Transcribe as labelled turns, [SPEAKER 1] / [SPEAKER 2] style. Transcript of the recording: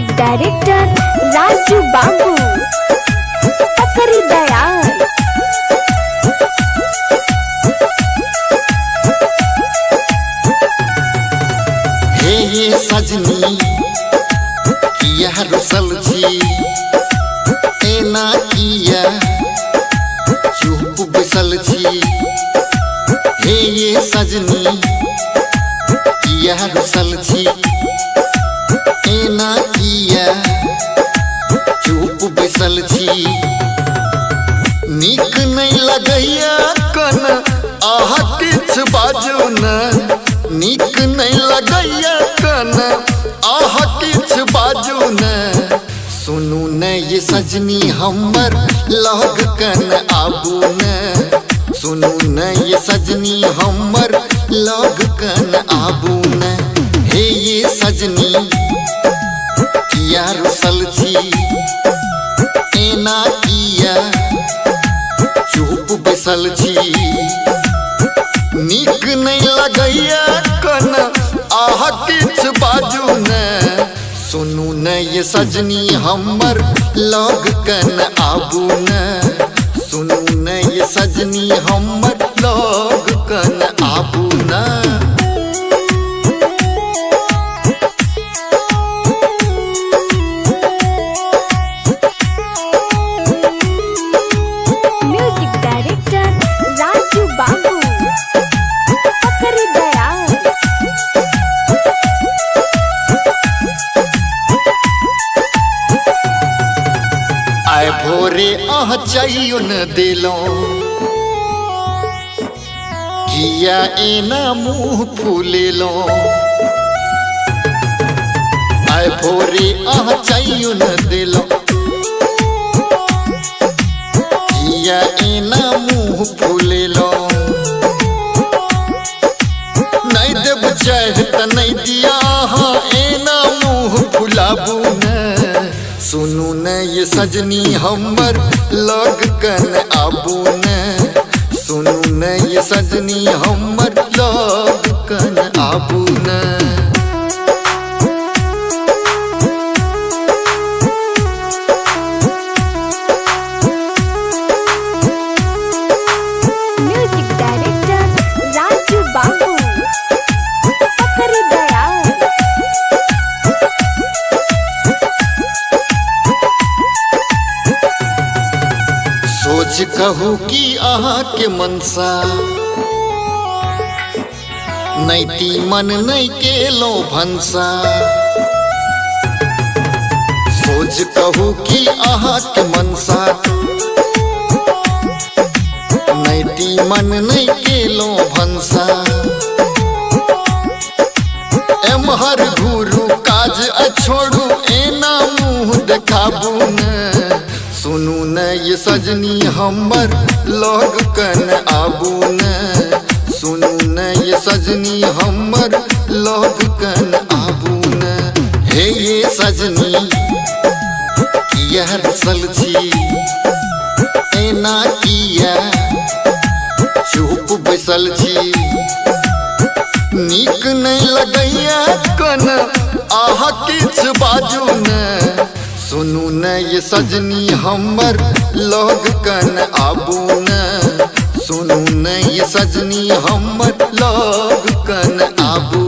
[SPEAKER 1] Music director Raju बाबू पकड़ी दयाल।
[SPEAKER 2] हे ये सजनी किया रुसल छी एना किया चुप बिसल छी। हे ये सजनी किया रुसल छी एना किया चुप बिसल छी। नीक नहीं लगैया कन आह किछ बाजू न, नीक नहीं लगैया कन आह किछ बाजू न। सुनू न ये सजनी हमर लग कन आबू न, सुनू न ये सजनी हमर लग कन आबू न। हे ये सजनी किया रुसल छी एना किया चुप बिसल छी। नीक नहीं लगैया कन आह किछ बाजू न, सुनू न ये सजनी हमर लग कन आबू न, सुनू न ये सजनी हमर लग कन आबू न।
[SPEAKER 1] म्यूजिक डायरेक्टर राजू बाबू पकड़ी दयाल।
[SPEAKER 2] आय भोरे आह चाहियो न दिलो किया एना मुँह फूले लो। आय भोरे आह चाहियो न दिलो किया एना मुँह फूले लो। नहीं देव चाह त नहीं दिया हाँ एना मुँह फुलाबू न। सुनू न ये सजनी हमर लग कन आबू न, सुनू न ये सजनी हमर लग कन आबू न।
[SPEAKER 1] म्यूजिक डायरेक्टर राजू बाबू पकड़ी दयाल।
[SPEAKER 2] सोच कहू कि अहाँ के मनसा नैती मन नहीं केलो भंसा। सोच कहू कि अहाँ के मनसा नैती मन नहीं केलो भंसा। एमहर घूरू काज छोड़ू एना मुँह देखाबू न। सुनू न ये सजनी हमर लग कन आबू न, सुनू न ये सजनी हमर लग कन आबू न। हे ये सजनी किया रुसल छी एना किया चुप बिसल छी। नीक नहीं लगैया कन आह किछ बाजू न, सुनू न ये सजनी हमर लग कन आबू न, सुनू न ये सजनी हमर लग कन आबू